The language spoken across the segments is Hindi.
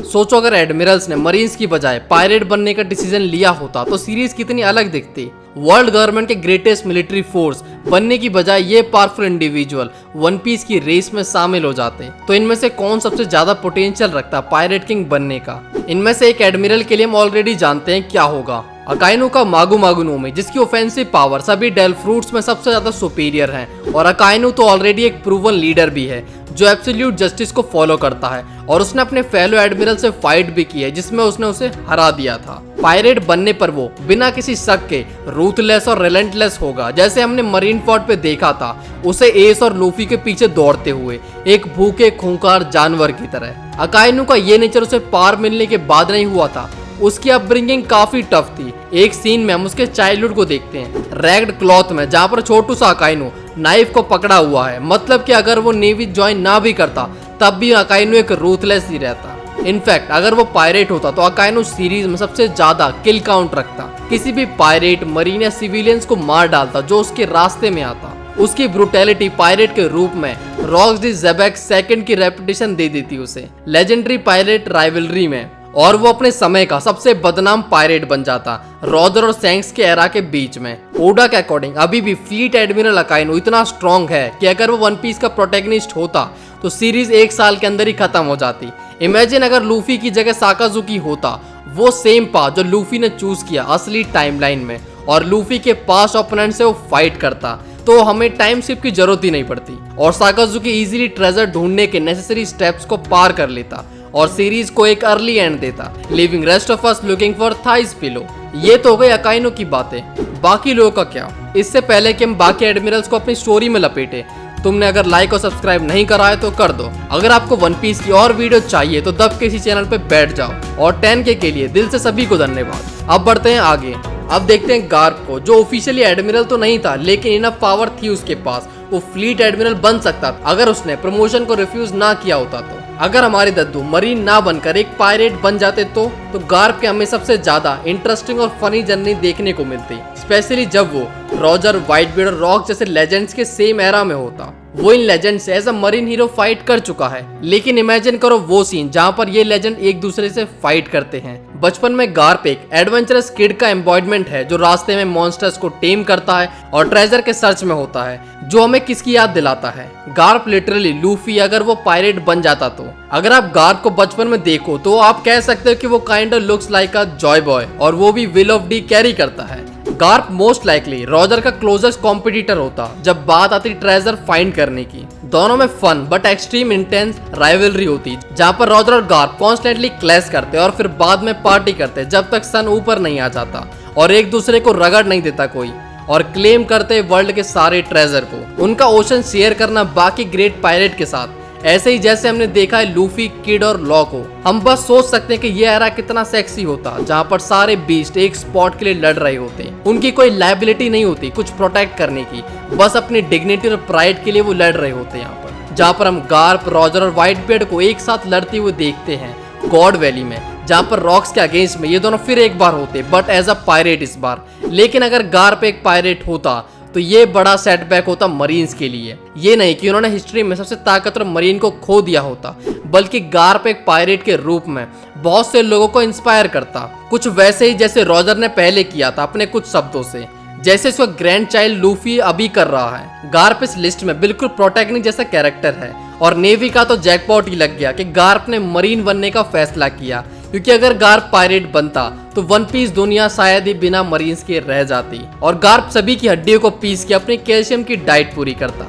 सोचो अगर एडमिरल्स ने मरीन्स की बजाय पायरेट बनने का डिसीजन लिया होता तो सीरीज कितनी अलग दिखती। वर्ल्ड गवर्नमेंट के ग्रेटेस्ट मिलिट्री फोर्स बनने की बजाय ये पावरफुल इंडिविजुअल वन पीस की रेस में शामिल हो जाते। तो इनमें से कौन सबसे ज्यादा पोटेंशियल रखता पायरेट किंग बनने का? इनमें से एक एडमिरल के लिए हम ऑलरेडी जानते हैं क्या होगा। अकाइनो का मागु मागु नो में, जिसकी ऑफेंसिव पावर सभी डेल फ्रूट्स में सबसे ज्यादा सुपीरियर है। और अकाइनो तो ऑलरेडी एक प्रूवन लीडर भी है जो एब्सोल्यूट जस्टिस को फॉलो करता है और उसने अपने फेलो एडमिरल से फाइट भी की है जिसमें उसने उसे हरा दिया था। पायरेट बनने पर वो बिना किसी शक के रूथलेस और रिलेंटलेस होगा, जैसे हमने मरीन फोर्ड पे देखा था उसे एस और लूफी के पीछे दौड़ते हुए एक भूखे खूंखार जानवर की तरह। अकाइनो का ये नेचर उसे पार मिलने के बाद नहीं हुआ था, उसकी अपब्रिंगिंग काफी टफ थी। एक सीन में हम उसके चाइल्डहुड को देखते हैं रैग्ड क्लॉथ में, जहाँ पर छोटू सा अकाइनो नाइफ को पकड़ा हुआ है। मतलब कि अगर वो नेवी ज्वाइन ना भी करता तब भी अकाइनो एक रूथलेस ही रहता। इनफैक्ट अगर वो पायरेट होता तो अकाइनो सीरीज में सबसे ज्यादा किल काउंट रखता, किसी भी पायरेट, मरीन या सिविलियंस को मार डालता जो उसके रास्ते में आता। उसकी ब्रुटैलिटी पायरेट के रूप में रॉक्स डी ज़ेबेक सेकंड की रेपुटेशन दे देती उसे लेजेंडरी पायरेट राइवलरी में, और वो अपने समय का सबसे बदनाम पायरेट बन जाता रॉजर और सैंक्स के एरा के बीच में। ओडा के अकॉर्डिंग अभी भी फ्लीट एडमिरल अकाइनो इतना स्ट्रॉन्ग है कि अगर वो वन पीस का प्रोटैगनिस्ट होता तो सीरीज 1 साल के अंदर ही खत्म हो जाती। इमेजिन अगर लूफी की जगह साकाजुकी होता, वो सेम पाथ जो लूफी ने चूज किया असली टाइमलाइन में, और लूफी के पास ओपोनेंट से वो फाइट करता, तो हमें टाइम शिप की जरूरत ही नहीं पड़ती और साकाजुकी इजीली ट्रेजर ढूंढने के नेसेसरी स्टेप्स को पार कर लेता और सीरीज को एक अर्ली एंड देता, living rest of us looking for thighs pillow. ये तो हो गई अकाइनो की बातें। बाकी लोगों का क्या? इससे पहले कि हम बाकी एडमिरल्स को अपनी स्टोरी में लपेटे, तुमने अगर लाइक और सब्सक्राइब नहीं करा है तो कर दो। अगर आपको वन पीस की और वीडियो चाहिए तो दब के इसी चैनल पे बैठ जाओ। और 10K के लिए दिल से सभी को धन्यवाद। अब बढ़ते हैं आगे। अब देखते हैं गार्प को, जो ऑफिशियली एडमिरल तो नहीं था लेकिन इनफ पावर थी उसके पास, वो फ्लीट एडमिरल बन सकता था अगर उसने प्रमोशन को रिफ्यूज ना किया होता तो। अगर हमारे दद्दू मरीन ना बनकर एक पायरेट बन जाते तो गार्प के हमें सबसे ज्यादा इंटरेस्टिंग और फनी जर्नी देखने को मिलती, स्पेशली जब वो रॉजर, व्हाइटबीयर्ड और रॉक जैसे लेजेंड्स के सेम एरा में होता। वो इन लेजेंड से as a marine hero fight कर चुका है, लेकिन इमेजिन करो वो सीन जहाँ पर ये लेजेंड एक दूसरे से फाइट करते हैं। बचपन में गार्प एक एडवेंचरस किड का एम्बॉडमेंट है जो रास्ते में मॉन्स्टर्स को टेम करता है और ट्रेजर के सर्च में होता है, जो हमें किसकी याद दिलाता है? गार्प लिटरली लूफी अगर वो पायरेट बन जाता तो। अगर आप गार्प को बचपन में देखो तो आप कह सकते हो कि वो kind of looks like a joy boy, और वो भी विल ऑफ डी कैरी करता है। गार्प मोस्ट लाइकली रॉजर का क्लोजेस्ट कॉम्पिटिटर होता जब बात आती ट्रेजर फाइंड करने की। दोनों में fun but extreme intense rivalry होती, जहाँ पर रॉजर और गार्प कॉन्स्टेंटली क्लैश करते और फिर बाद में पार्टी करते जब तक सन ऊपर नहीं आ जाता और एक दूसरे को रगड़ नहीं देता कोई, और क्लेम करते वर्ल्ड के सारे ट्रेजर को। उनका ओशन शेयर करना बाकी ग्रेट पायरेट के साथ, ऐसे ही जैसे हमने देखा है लूफी, किड और लॉ को। हम बस सोच सकते हैं कि ये एरा कितना सेक्सी होता जहाँ पर सारे बीस्ट एक स्पॉट के लिए लड़ रहे होते। उनकी कोई लायबिलिटी नहीं होती कुछ प्रोटेक्ट करने की, बस अपनी डिग्निटी और प्राइड के लिए वो लड़ रहे होते। यहाँ पर जहाँ पर हम गार्प, रॉजर और व्हाइटबीयर्ड को एक साथ लड़ते हुए देखते हैं गॉड वैली में, जहाँ पर रॉक्स के अगेंस्ट में ये दोनों फिर एक बार होते, बट एज अ पायरेट इस बार। लेकिन अगर गार्प एक पायरेट होता तो ये बड़ा सेटबैक होता मरीन्स के लिए। ये नहीं कि उन्होंने हिस्ट्री में सबसे ताकतवर मरीन को खो दिया होता, बल्कि गार्प एक पायरेट के रूप में बहुत से लोगों को इंस्पायर करता, कुछ वैसे ही जैसे रॉजर ने पहले किया था अपने कुछ शब्दों से, जैसे इसका ग्रैंड चाइल्ड लूफी अभी कर रहा है। गार्प इस लिस्ट में बिल्कुल प्रोटैगनिस्ट जैसा कैरेक्टर है, और नेवी का तो जैकपॉट ही लग गया कि गार्प ने मरीन बनने का फैसला किया, क्योंकि अगर गार्प पायरेट बनता तो वन पीस दुनिया शायद ही बिना मरीन्स के रह जाती, और गार्प सभी की हड्डियों को पीस के अपनी कैल्शियम की डाइट पूरी करता।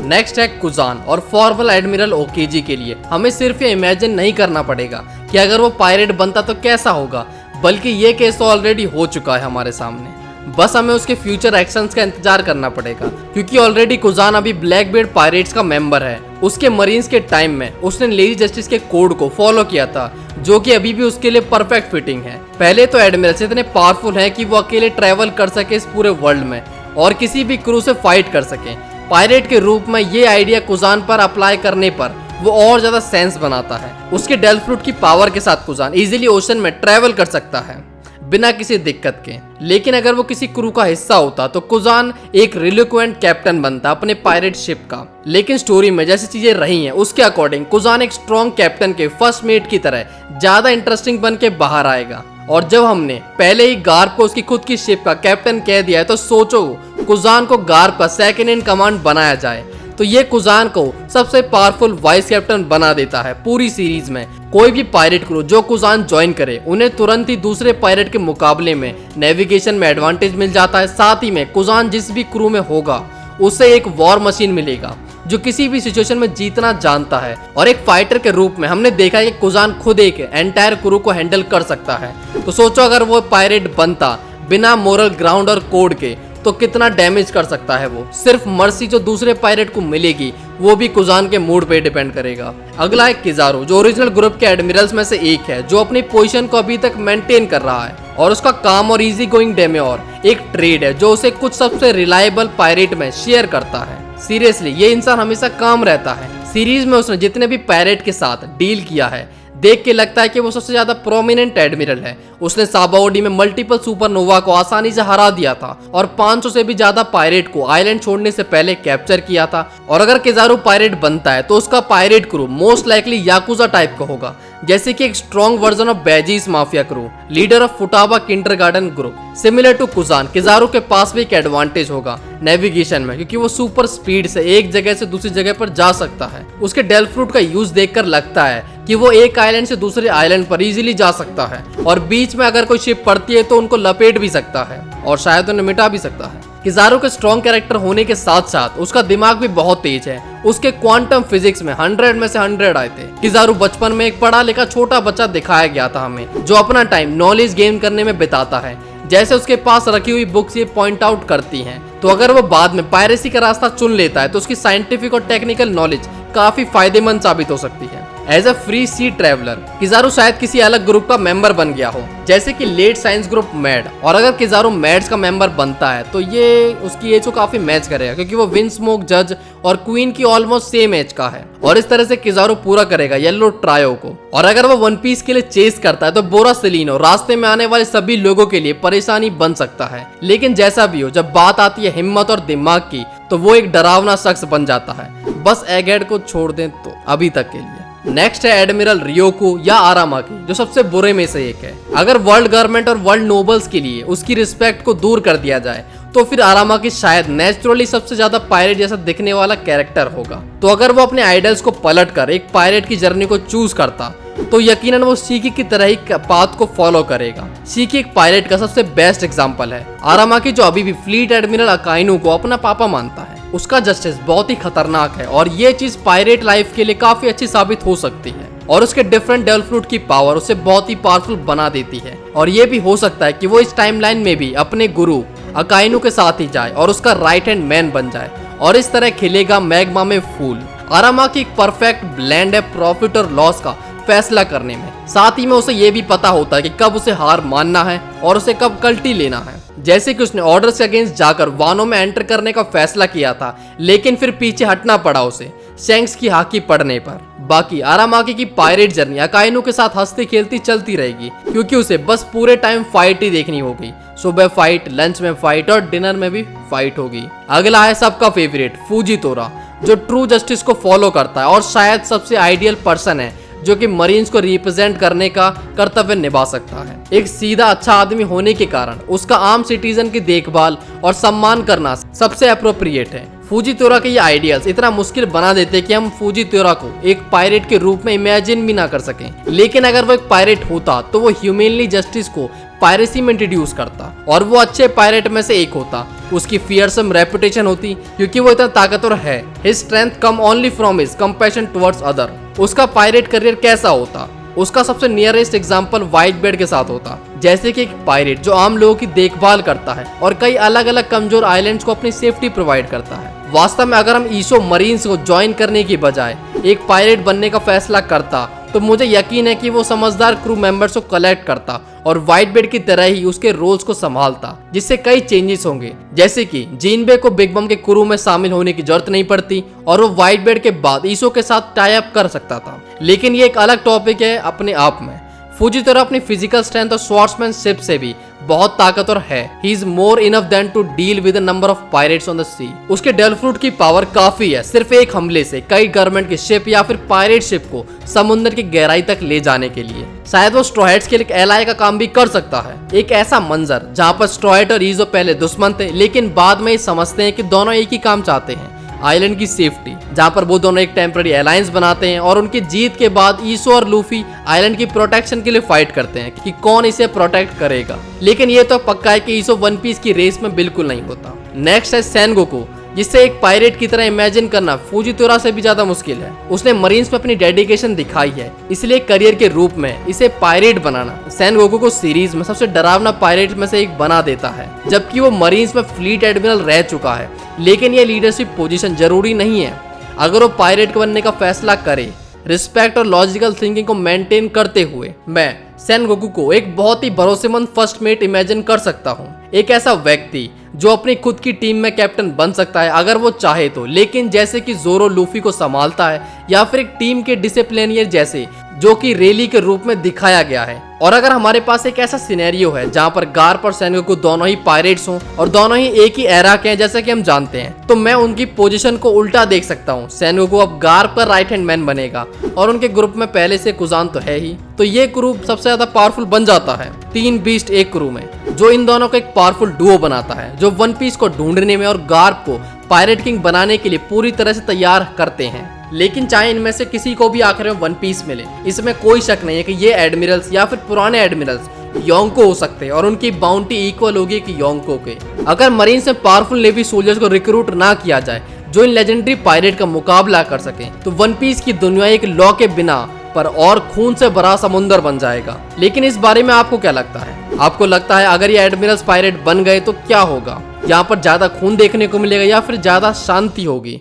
नेक्स्ट है कुजान और फॉर्मल एडमिरल ओकेजी के लिए हमें सिर्फ ये इमेजिन नहीं करना पड़ेगा कि अगर वो पायरेट बनता तो कैसा होगा, बल्कि ये केस तो ऑलरेडी हो चुका है हमारे सामने। बस हमें उसके फ्यूचर एक्शंस का इंतजार करना पड़ेगा, क्योंकि ऑलरेडी कुजान अभी ब्लैकबीयर्ड पायरेट्स का मेंबर है। उसके मरीन्स के टाइम में उसने लेडी जस्टिस के कोड को फॉलो किया था, जो कि अभी भी उसके लिए परफेक्ट फिटिंग है। पहले तो एडमिरल्स इतने पावरफुल हैं कि वो अकेले ट्रैवल कर सके इस पूरे वर्ल्ड में और किसी भी क्रू से फाइट कर सके। पायरेट के रूप में ये आइडिया कुजान पर अप्लाई करने पर वो और ज्यादा सेंस बनाता है। उसके डेल फ्रूट की पावर के साथ कुजान इजीली ओशन में ट्रैवल कर सकता है। बिना किसी दिक्कत के। लेकिन अगर वो किसी क्रू का हिस्सा होता तो कुजान एक रिलिक्वेंट कैप्टन बनता अपने पायरेट शिप का। लेकिन स्टोरी में जैसी चीजें रही हैं उसके अकॉर्डिंग कुजान एक स्ट्रॉन्ग कैप्टन के फर्स्ट मेट की तरह ज्यादा इंटरेस्टिंग बन के बाहर आएगा। और जब हमने पहले ही गार्प को उसकी खुद की शिप का कैप्टन कह दिया है तो सोचो कुजान को गार्प का सेकंड इन कमांड बनाया जाए तो ये कुजान को सबसे पावरफुल वाइस कैप्टन बना देता है पूरी सीरीज में। कोई भी पायरेट क्रू जो कुजान ज्वाइन करे उन्हें तुरंत ही दूसरे पायरेट के मुकाबले में नेविगेशन में एडवांटेज मिल जाता है। साथ ही में कुजान जिस भी क्रू में होगा उसे एक वॉर मशीन मिलेगा जो किसी भी सिचुएशन में जीतना जानता है। और एक फाइटर के रूप में हमने देखा है कि कुजान खुद एक एंटायर क्रू को हैंडल कर सकता है। तो सोचो अगर वो पायरेट बनता बिना मोरल ग्राउंड और कोड के तो कितना डैमेज कर सकता है वो। सिर्फ मर्सी जो दूसरे पायरेट को मिलेगी वो भी कुजान के मूड पे डिपेंड करेगा। अगला है किजारू जो ओरिजिनल ग्रुप के एडमिरल्स में से एक है जो अपनी पोजीशन को अभी तक मेंटेन कर रहा है और उसका काम और इजी गोइंग डेम्योर एक ट्रेड है जो उसे कुछ सबसे रिलायबल पायरेट में शेयर करता है। सीरियसली ये इंसान हमेशा काम रहता है। सीरीज में उसने जितने भी पायरेट के साथ डील किया है देख के लगता है कि वो सबसे ज्यादा प्रोमिनेंट एडमिरल है। उसने साबाओडी में मल्टीपल सुपरनोवा को आसानी से हरा दिया था और 500 से भी ज्यादा पायरेट को आइलैंड छोड़ने से पहले कैप्चर किया था। और अगर किजारू पायरेट बनता है तो उसका pirate crew most likely yakuza type का होगा जैसे कि एक strong version of Bege's mafia crew, leader of Futaba kindergarten group. Similar to Kuzan Kizaru के पास भी एक एडवांटेज होगा नेविगेशन में क्योंकि वो सुपर स्पीड से एक जगह से दूसरी जगह पर जा सकता है। उसके डेल फ्रूट का यूज देखकर लगता है कि वो एक आइलैंड से दूसरे आइलैंड पर इजीली जा सकता है और बीच में अगर कोई शिप पड़ती है तो उनको लपेट भी सकता है और शायद उन्हें मिटा भी सकता है। किजारू के स्ट्रॉन्ग कैरेक्टर होने के साथ साथ उसका दिमाग भी बहुत तेज है। उसके क्वांटम फिजिक्स में 100 में से 100 आए थे। किजारू बचपन में एक पढ़ा लिखा छोटा बच्चा दिखाया गया था हमें जो अपना टाइम नॉलेज गेन करने में बिताता है जैसे उसके पास रखी हुई बुक्स ये पॉइंट आउट करती हैं। तो अगर वो बाद में पायरेसी का रास्ता चुन लेता है तो उसकी साइंटिफिक और टेक्निकल नॉलेज काफी फायदेमंद साबित हो सकती है। As a free sea traveller Kizaru शायद किसी अलग ग्रुप का मेंबर बन गया हो जैसे कि लेट साइंस ग्रुप मैड। और अगर किजारू मैड्स का मेंबर बनता है तो ये उसकी एज को काफी मैच करेगा क्योंकि वो विंस्मोक जज और क्वीन की ऑलमोस्ट सेम एज का है और इस तरह से किजारू पूरा करेगा येलो ट्रायो को। और अगर वो वन पीस के लिए चेस करता है तो बोरा सेलिनो रास्ते में आने वाले सभी लोगों के लिए परेशानी बन सकता है। लेकिन जैसा भी हो जब बात आती है हिम्मत और दिमाग की तो वो एक डरावना शख्स बन जाता है। बस एगेड को छोड़ दें तो अभी तक के लिए। नेक्स्ट है एडमिरल रियोकू या आरामाकी जो सबसे बुरे में से एक है। अगर वर्ल्ड गवर्नमेंट और वर्ल्ड नोबल्स के लिए उसकी रिस्पेक्ट को दूर कर दिया जाए तो फिर आरामाकी शायद नेचुरली सबसे ज्यादा पायरेट जैसा दिखने वाला कैरेक्टर होगा। तो अगर वो अपने आइडल्स को पलट कर एक पायरेट की जर्नी को चूज करता तो यकीनन वो सीकी की तरह ही पाथ को फॉलो करेगा। सीकी एक पायरेट का सबसे बेस्ट एग्जांपल है। आरामाकी जो अभी भी फ्लीट एडमिरल अकाइनू को अपना पापा मानता है उसका जस्टिस बहुत ही खतरनाक है और ये चीज पायरेट लाइफ के लिए काफी अच्छी साबित हो सकती है। और उसके डिफरेंट डेल फ्रूट की पावर उसे बहुत ही पावरफुल बना देती है। और ये भी हो सकता है कि वो इस टाइमलाइन में भी अपने गुरु अकाइनू के साथ ही जाए और उसका राइट हैंड मैन बन जाए और इस तरह खिलेगा मैग्मा में फूल। आरामाकी एक परफेक्ट ब्लेंड है प्रॉफिट और लॉस का फैसला करने में। साथ ही में उसे ये भी पता होता है कि कब उसे हार मानना है और उसे कब कल्टी लेना है। जैसे कि उसने ऑर्डर के अगेंस्ट जाकर वानों में एंटर करने का फैसला किया था लेकिन फिर पीछे हटना पड़ा उसे शैंक्स की हाकी पड़ने पर। बाकी आरामाकी की पायरेट जर्नी अकाइनू के साथ हंसती खेलती चलती रहेगी क्योंकि उसे बस पूरे टाइम फाइट ही देखनी होगी। सुबह फाइट, लंच में फाइट और डिनर में भी फाइट होगी। अगला है सबका फेवरेट फूजितोरा जो ट्रू जस्टिस को फॉलो करता है और शायद सबसे आइडियल पर्सन है जो कि मरीन्स को रिप्रेजेंट करने का कर्तव्य निभा सकता है। एक सीधा अच्छा आदमी होने के कारण उसका आम सिटीजन की देखभाल और सम्मान करना सबसे अप्रोप्रिएट है। फूजितोरा के ये आइडियल्स इतना मुश्किल बना देते कि हम फूजितोरा को एक पायरेट के रूप में इमेजिन भी ना कर सकें। लेकिन अगर वो एक पायरेट होता तो वो ह्यूमनली जस्टिस को पायरेसी में इंट्रोड्यूस करता और वो अच्छे पायरेट में से एक होता। उसकी फियरसम रेपुटेशन होती क्योंकि वो इतना ताकतवर है। His strength come only from his compassion towards other. उसका पायरेट करियर कैसा होता? उसका सबसे नियरेस्ट एग्जाम्पल व्हाइट बेड के साथ होता जैसे कि एक पायरेट जो आम लोगों की देखभाल करता है और कई अलग अलग कमजोर आइलैंड्स को अपनी सेफ्टी प्रोवाइड करता है। वास्तव में अगर हम ईशो मरीन्स को ज्वाइन करने की बजाय एक पायरेट बनने का फैसला करता तो मुझे यकीन है कि वो समझदार क्रू मेंबर्स को कलेक्ट करता और व्हाइट बेड की तरह ही उसके रोल्स को संभालता जिससे कई चेंजेस होंगे। जैसे कि जिनबे को बिग बम के क्रू में शामिल होने की जरूरत नहीं पड़ती और वो व्हाइट बेड के बाद ईशो के साथ टाई अप कर सकता था। लेकिन ये एक अलग टॉपिक है अपने आप में। फुजितोरा अपनी फिजिकल स्ट्रेंथ और स्वॉर्ड्समैनशिप से भी बहुत ताकतवर है। He is more enough than to deal with number of pirates on the sea. उसके डेल फ्रूट की पावर काफी है, सिर्फ एक हमले से कई गवर्नमेंट की शिप या फिर पायरेट शिप को समुद्र की गहराई तक ले जाने के लिए। शायद वो स्ट्रॉ हैट्स के लिए एक एलाय का काम भी कर सकता है। एक ऐसा मंजर जहाँ पर स्ट्रॉ हैट और ईजो पहले दुश्मन थे, लेकिन बाद में ये समझते हैं कि दोनों एक ही काम चाहते हैं, आइलैंड की सेफ्टी, जहां पर वो दोनों एक टेम्पररी अलायंस बनाते हैं और उनकी जीत के बाद ईसो और लूफी आइलैंड की प्रोटेक्शन के लिए फाइट करते हैं कि कौन इसे प्रोटेक्ट करेगा। लेकिन ये तो पक्का है कि ईसो वन पीस की रेस में बिल्कुल नहीं होता। नेक्स्ट है सेनगोकू, जिससे एक पायरेट की तरह इमेजिन करना फुजितोरा से भी ज्यादा मुश्किल है। उसने मरीन्स में अपनी डेडिकेशन दिखाई है, इसलिए करियर के रूप में इसे पायरेट बनाना सेनगोकू को सीरीज में सबसे डरावना पायरेट में से एक बना देता है। जबकि वो मरीन्स में फ्लीट एडमिरल रह चुका है, लेकिन ये लीडरशिप पोजीशन जरूरी नहीं है। अगर वो पायरेट बनने का फैसला करे, रिस्पेक्ट और लॉजिकल थिंकिंग को मेंटेन करते हुए, मैं सेनगोकू को एक बहुत ही भरोसेमंद फर्स्ट मेट इमेजिन कर सकता हूँ। एक ऐसा व्यक्ति जो अपनी खुद की टीम में कैप्टन बन सकता है अगर वो चाहे तो, लेकिन जैसे कि जोरो लूफी को संभालता है, या फिर एक टीम के डिसिप्लिनियर जैसे जो कि रेली के रूप में दिखाया गया है। और अगर हमारे पास एक ऐसा सिनेरियो है जहां पर गार्प और सेनगोकू दोनों ही पायरेट्स हों और दोनों ही एक ही एरा के हैं जैसा कि हम जानते हैं, तो मैं उनकी पोजीशन को उल्टा देख सकता हूं। सेनगोकू अब गार्प का राइट हैंड मैन बनेगा और उनके ग्रुप में पहले से कुजान तो है ही, तो ये ग्रुप सबसे ज्यादा पावरफुल बन जाता है 3 बीस्ट एक क्रू में, जो इन दोनों को एक पावरफुल डुओ बनाता है जो वन पीस को ढूंढने में और गार्प को पायरेट किंग बनाने के लिए पूरी तरह से तैयार करते हैं। लेकिन चाहे इनमें से किसी को भी आखिर में वन पीस मिले, इसमें कोई शक नहीं है कि ये एडमिरल्स या फिर पुराने एडमिरल्स योंको हो सकते हैं और उनकी बाउंटी इक्वल होगी कि योंको के। अगर मरीन्स में पावरफुल नेवी सोल्जर्स को रिक्रूट ना किया जाए जो इन लेजेंडरी पायरेट का मुकाबला कर सके, तो वन पीस की दुनिया एक लॉ के बिना पर और खून से भरा समुंदर बन जाएगा। लेकिन इस बारे में आपको क्या लगता है? आपको लगता है अगर ये एडमिरल्स पायरेट बन गए तो क्या होगा? यहाँ पर ज्यादा खून देखने को मिलेगा या फिर ज्यादा शांति होगी?